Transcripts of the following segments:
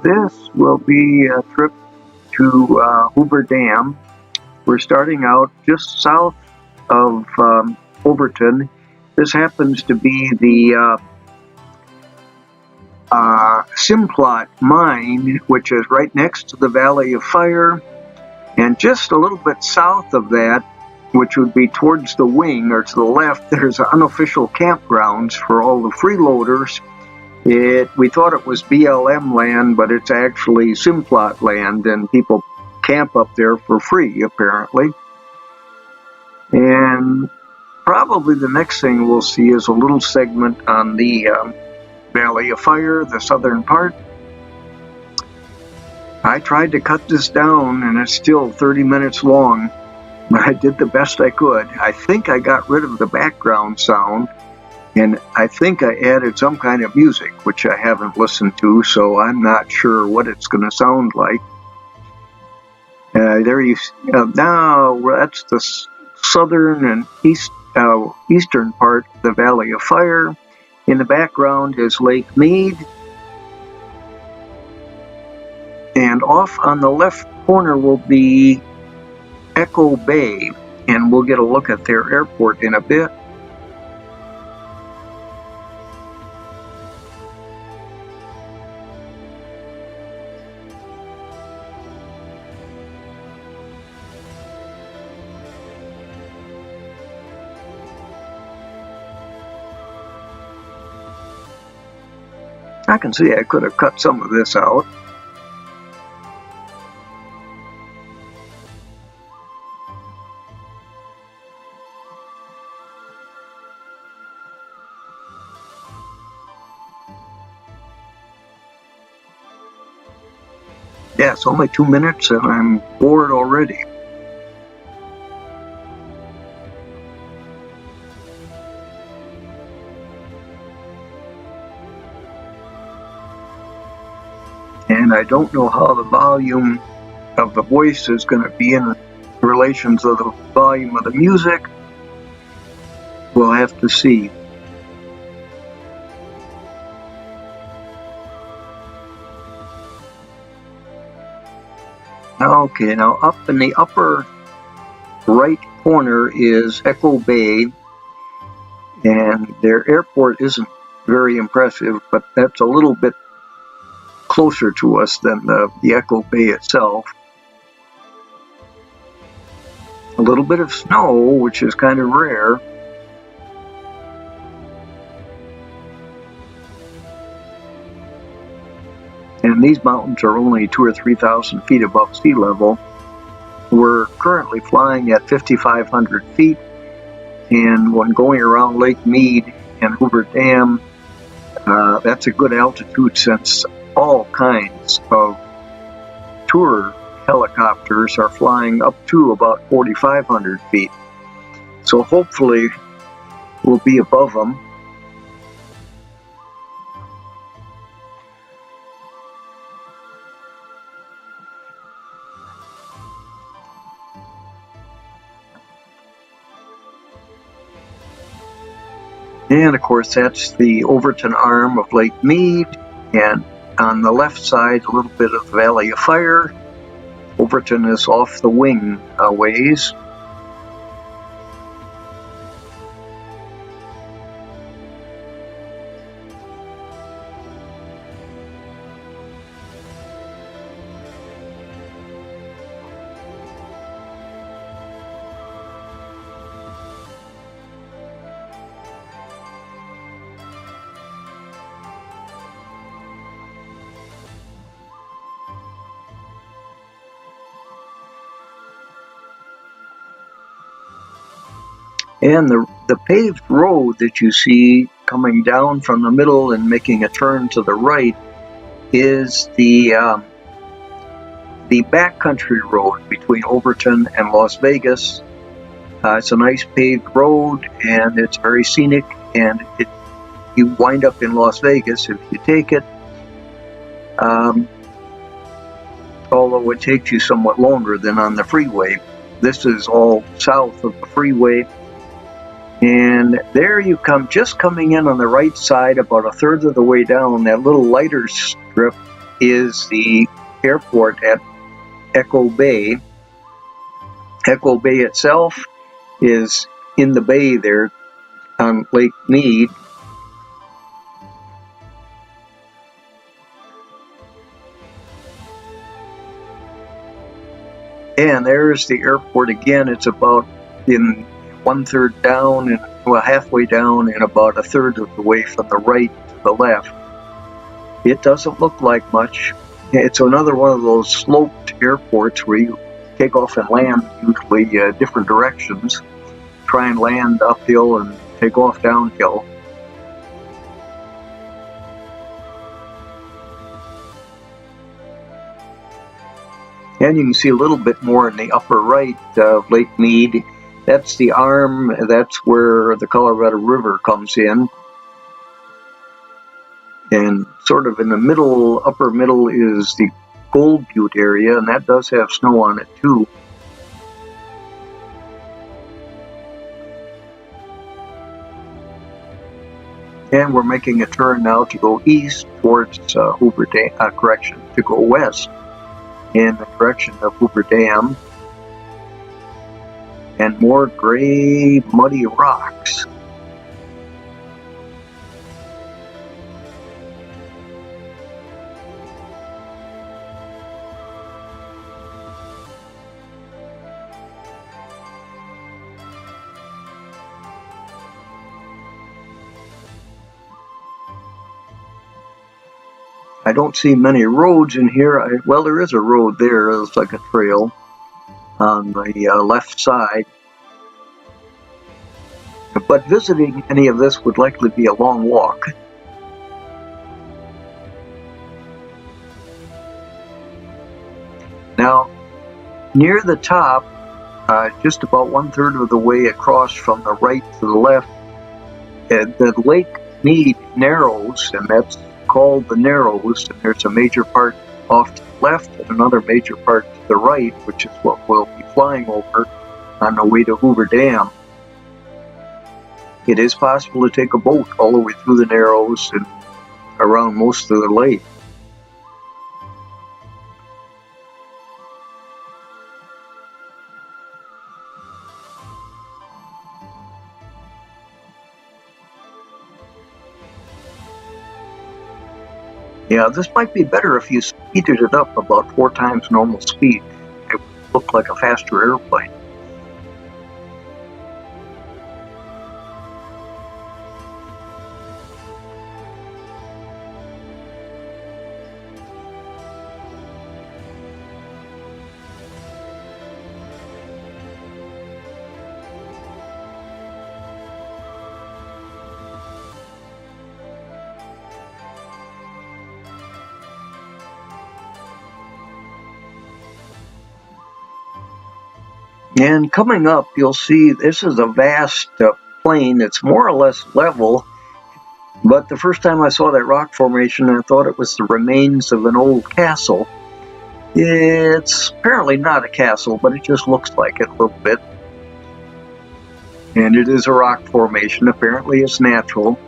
This will be a trip to Hoover Dam. We're starting out just south of Overton. This happens to be the Simplot mine, which is right next to the Valley of Fire, and just a little bit south of that, which would be towards the wing or to the left, there's unofficial campgrounds for all the freeloaders. We thought it was BLM land, but it's actually Simplot land, and people camp up there for free, apparently. And probably the next thing we'll see is a little segment on the Valley of Fire, the southern part. I tried to cut this down, and it's still 30 minutes long, but I did the best I could. I think I got rid of the background sound, and I think I added some kind of music, which I haven't listened to, so I'm not sure what it's going to sound like. There you now that's the southern and eastern part of the Valley of Fire. In the background is Lake Mead, and off on the left corner will be Echo Bay, and we'll get a look at their airport in a bit. I can see I could have cut some of this out. Yeah, it's only 2 minutes and I'm bored already. And I don't know how the volume of the voice is going to be in relation to the volume of the music. We'll have to see. Okay, now up in the upper right corner is Echo Bay, and their airport isn't very impressive, but that's a little bit closer to us than the Echo Bay itself. A little bit of snow, which is kind of rare. And these mountains are only 2,000 or 3,000 feet above sea level. We're currently flying at 5,500 feet, and when going around Lake Mead and Hoover Dam, that's a good altitude since all kinds of tour helicopters are flying up to about 4,500 feet. So hopefully we'll be above them. And of course that's the Overton arm of Lake Mead, and on the left side a little bit of the Valley of Fire. Overton is off the wing a ways. And the paved road that you see coming down from the middle and making a turn to the right is the backcountry road between Overton and Las Vegas. It's a nice paved road, and it's very scenic, and you wind up in Las Vegas if you take it. Although it takes you somewhat longer than on the freeway. This is all south of the freeway. And there you come, just coming in on the right side, about a third of the way down, that little lighter strip is the airport at Echo Bay. Echo Bay itself is in the bay there on Lake Mead. And there's the airport again. It's about in 1/3 down and halfway down and about 1/3 of the way from the right to the left. It doesn't look like much. It's another one of those sloped airports where you take off and land usually different directions. Try and land uphill and take off downhill. And you can see a little bit more in the upper right of Lake Mead. That's the arm, that's where the Colorado River comes in. And sort of in the middle, upper middle, is the Gold Butte area, and that does have snow on it too. And we're making a turn now to go east towards Hoover Dam, to go west in the direction of Hoover Dam. And more gray, muddy rocks. I don't see many roads in here. Well, there is a road there. It's like a trail on the left side. But visiting any of this would likely be a long walk. Now, near the top, just about 1/3 of the way across from the right to the left, the Lake Mead narrows, and that's called the Narrows, and there's a major part off to the left and another major part to the right, which is what we'll be flying over on the way to Hoover Dam. It is possible to take a boat all the way through the Narrows and around most of the lake. Yeah, this might be better if you speeded it up about 4 times normal speed. It would look like a faster airplane. And coming up, you'll see this is a vast plain. It's more or less level, but the first time I saw that rock formation, I thought it was the remains of an old castle. It's apparently not a castle, but it just looks like it a little bit. And it is a rock formation. Apparently it's natural.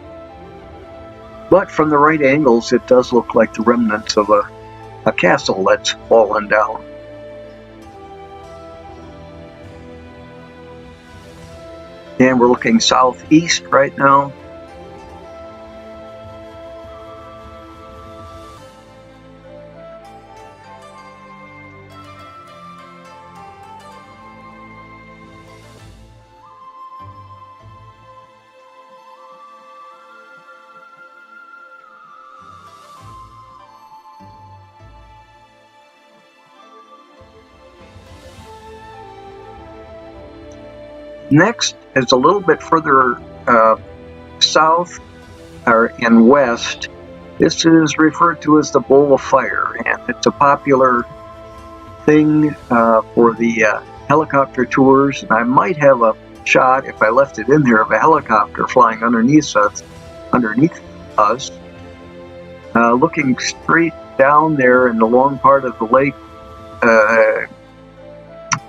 But from the right angles, it does look like the remnants of a castle that's fallen down. And we're looking southeast right now. Next is a little bit further south and west. This is referred to as the Bowl of Fire, and it's a popular thing for the helicopter tours. And I might have a shot, if I left it in there, of a helicopter flying underneath us, looking straight down there in the long part of the lake.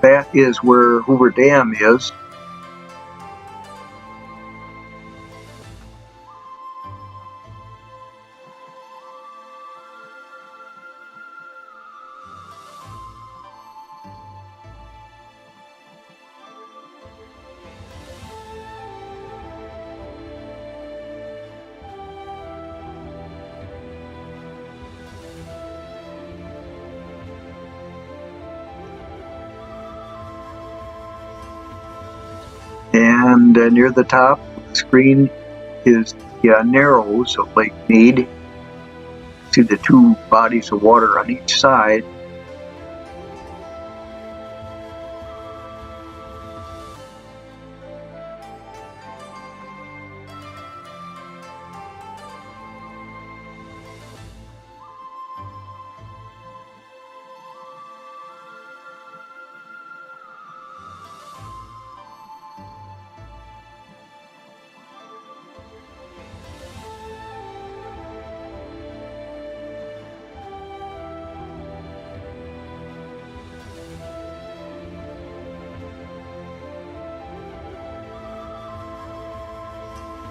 That is where Hoover Dam is. And near the top of the screen is the Narrows of Lake Mead. See the two bodies of water on each side.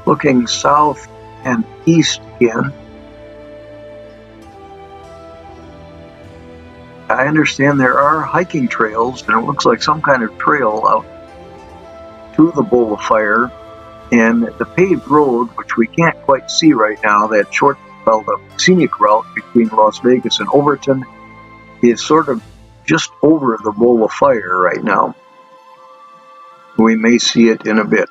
Looking south and east again, I understand there are hiking trails, and it looks like some kind of trail out to the Bowl of Fire. And the paved road, which we can't quite see right now, that short, well, the scenic route between Las Vegas and Overton, is sort of just over the Bowl of Fire right now. We may see it in a bit.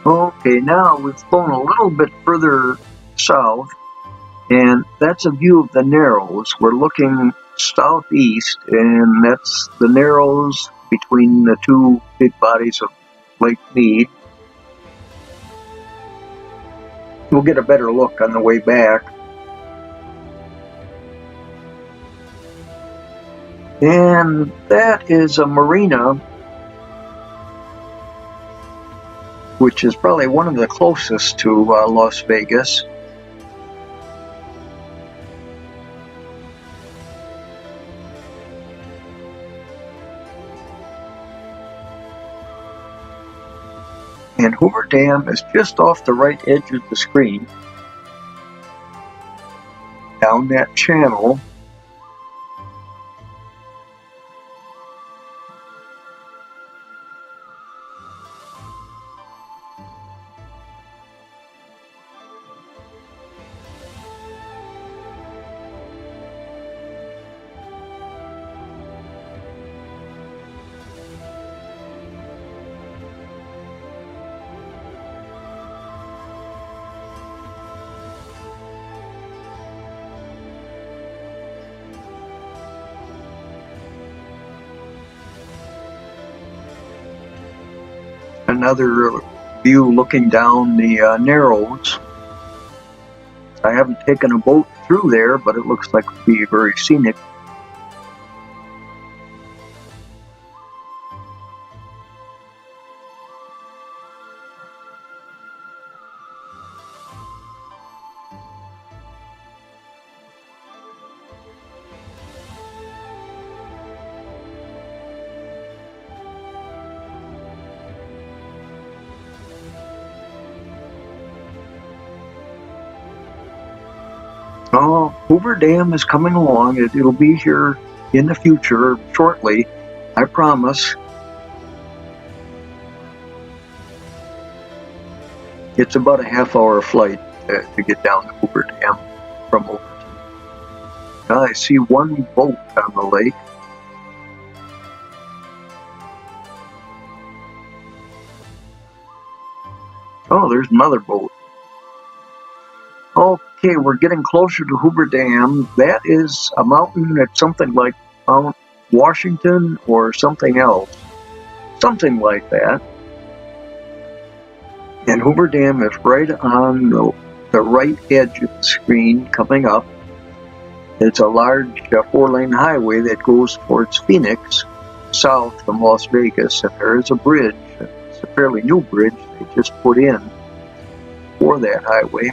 Okay, now we've flown a little bit further south, and that's a view of the Narrows. We're looking southeast, and that's the Narrows between the two big bodies of Lake Mead. We'll get a better look on the way back. And that is a marina, which is probably one of the closest to Las Vegas. And Hoover Dam is just off the right edge of the screen, down that channel. Another view looking down the Narrows. I haven't taken a boat through there, but it looks like it would be very scenic. Oh, Hoover Dam is coming along. It'll be here in the future shortly, I promise. It's about a half-hour flight to get down to Hoover Dam from Overton. I see one boat on the lake. Oh, there's another boat. Okay, we're getting closer to Hoover Dam. That is a mountain that's something like Mount Washington or something else. Something like that. And Hoover Dam is right on the right edge of the screen coming up. It's a large 4-lane highway that goes towards Phoenix, south from Las Vegas, and there is a bridge. It's a fairly new bridge they just put in for that highway.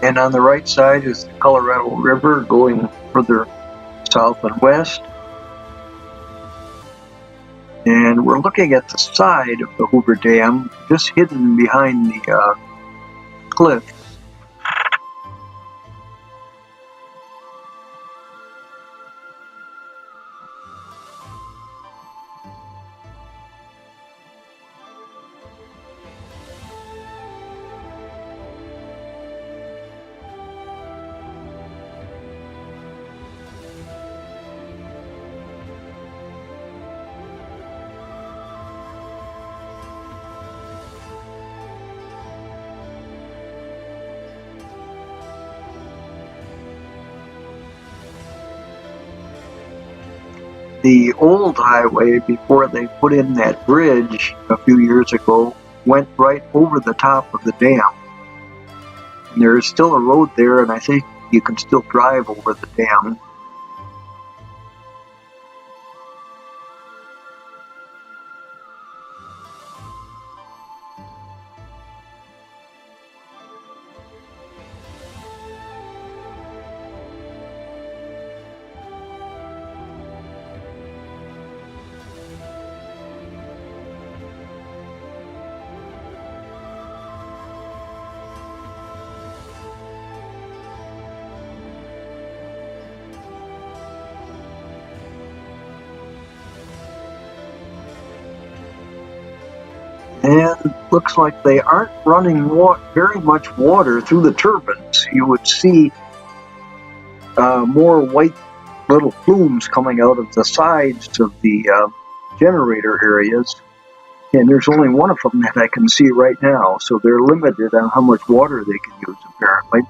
And on the right side is the Colorado River going further south and west. And we're looking at the side of the Hoover Dam, just hidden behind the cliffs. The old highway, before they put in that bridge a few years ago, went right over the top of the dam. And there is still a road there, and I think you can still drive over the dam. And looks like they aren't running very much water through the turbines. You would see more white little plumes coming out of the sides of the generator areas. And there's only one of them that I can see right now, so they're limited on how much water they can use, apparently.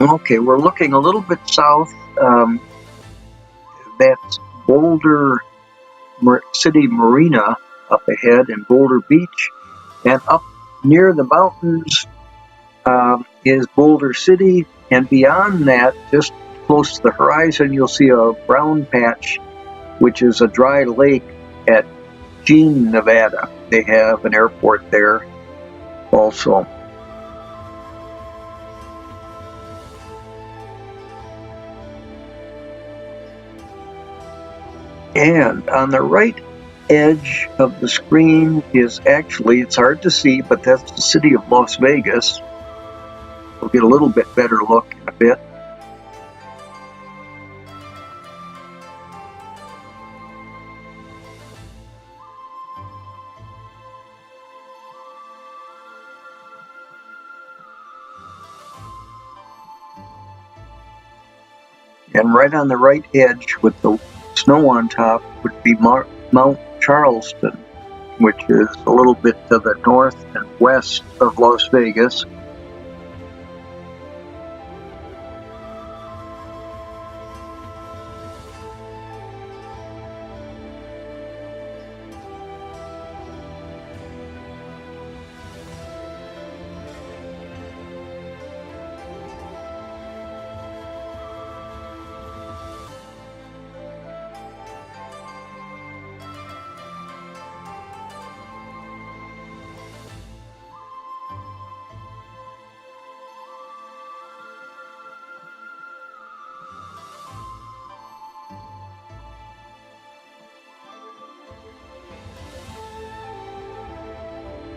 Okay, we're looking a little bit south. That's Boulder City Marina up ahead in Boulder Beach. And up near the mountains is Boulder City. And beyond that, just close to the horizon, you'll see a brown patch, which is a dry lake at Jean, Nevada. They have an airport there also. And on the right edge of the screen is actually, it's hard to see, but that's the city of Las Vegas. We'll get a little bit better look in a bit. And right on the right edge with the snow on top would be Mount Charleston, which is a little bit to the north and west of Las Vegas.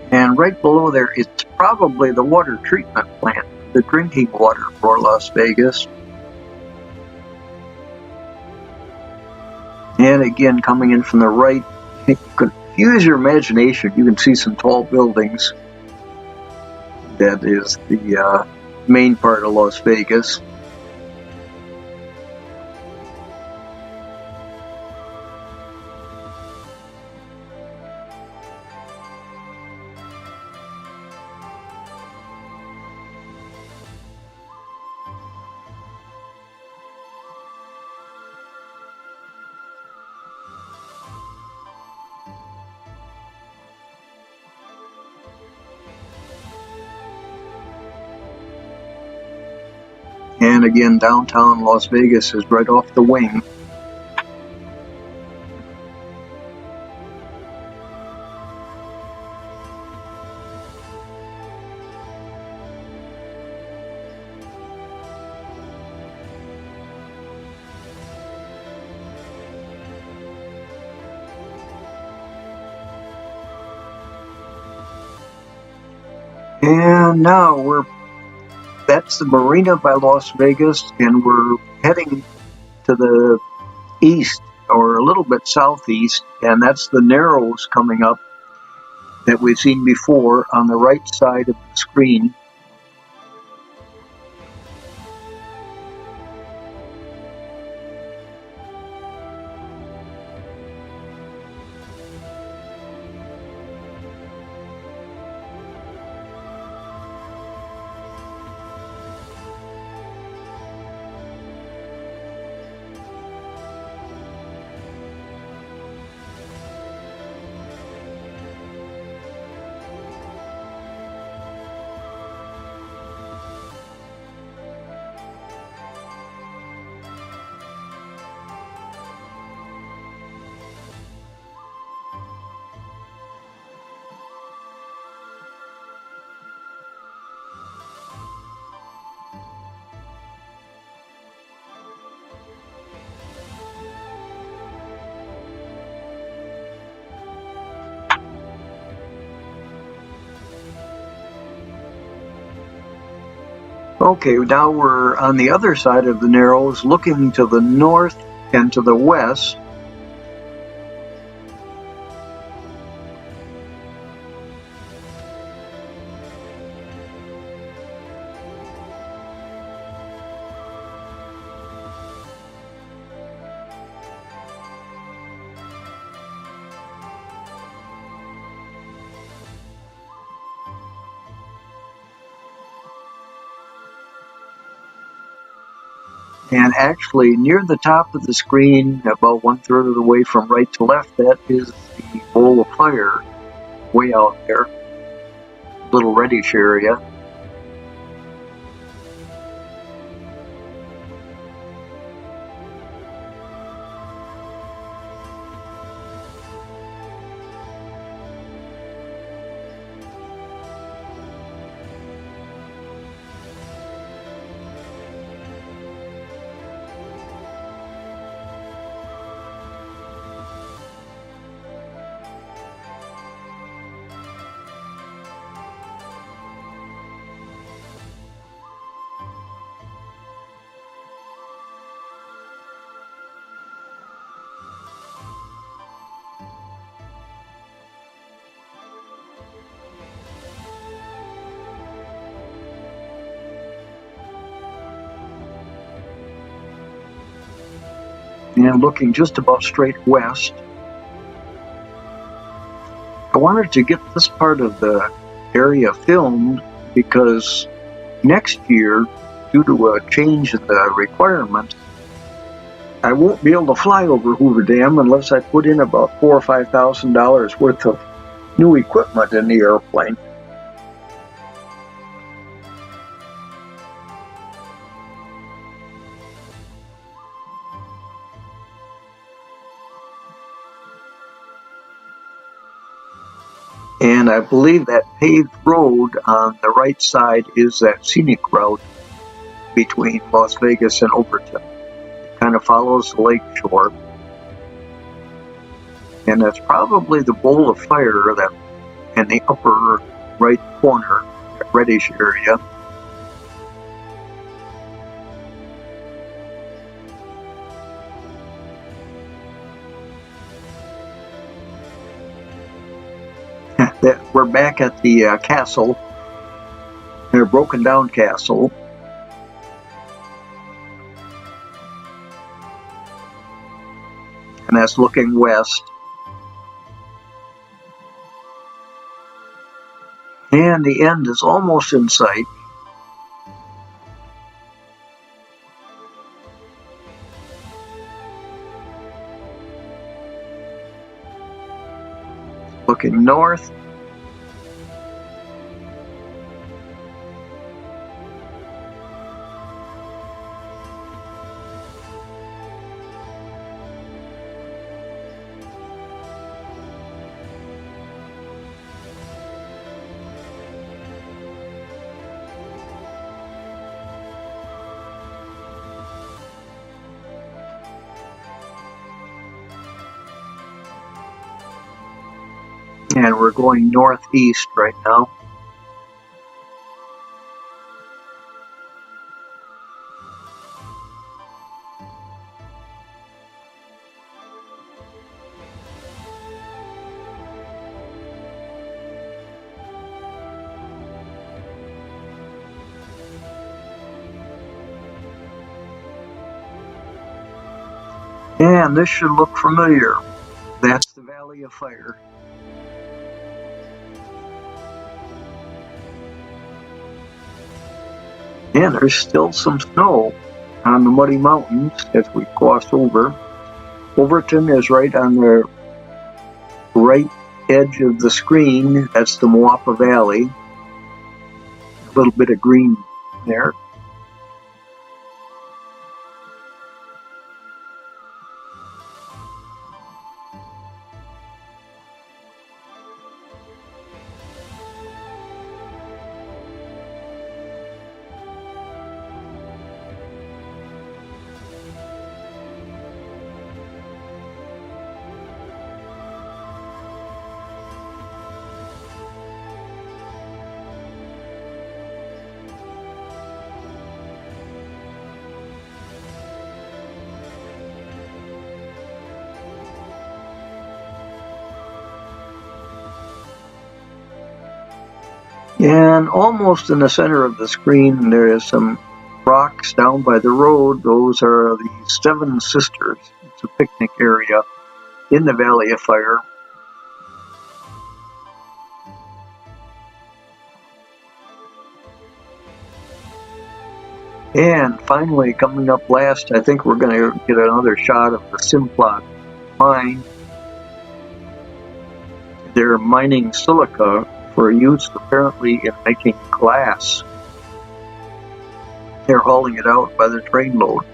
And right below there, it's probably the water treatment plant, the drinking water for Las Vegas. And again, coming in from the right, you can use your imagination. You can see some tall buildings. That is the main part of Las Vegas. And again, downtown Las Vegas is right off the wing. And now that's the marina by Las Vegas, and we're heading to the east, or a little bit southeast, and that's the Narrows coming up that we've seen before on the right side of the screen. Okay, now we're on the other side of the Narrows, looking to the north and to the west. And actually, near the top of the screen, about 1/3 of the way from right to left, that is the bowl of fire way out there, little reddish area. and looking just about straight west. I wanted to get this part of the area filmed because next year, due to a change in the requirements, I won't be able to fly over Hoover Dam unless I put in about $4,000 or $5,000 worth of new equipment in the airplane. And I believe that paved road on the right side is that scenic route between Las Vegas and Overton. It kind of follows the lake shore. And that's probably the bowl of fire that in the upper right corner, that reddish area. We're back at the castle, their broken down castle. And that's looking west. And the end is almost in sight. Looking north. And we're going northeast right now. And this should look familiar. That's the Valley of Fire. And there's still some snow on the Muddy Mountains as we cross over. Overton is right on the right edge of the screen. That's the Moapa Valley. A little bit of green there. And almost in the center of the screen, there is some rocks down by the road. Those are the Seven Sisters. It's a picnic area in the Valley of Fire. And finally, coming up last, I think we're going to get another shot of the Simplot mine. They're mining silica for use apparently in making glass. They're hauling it out by the trainload.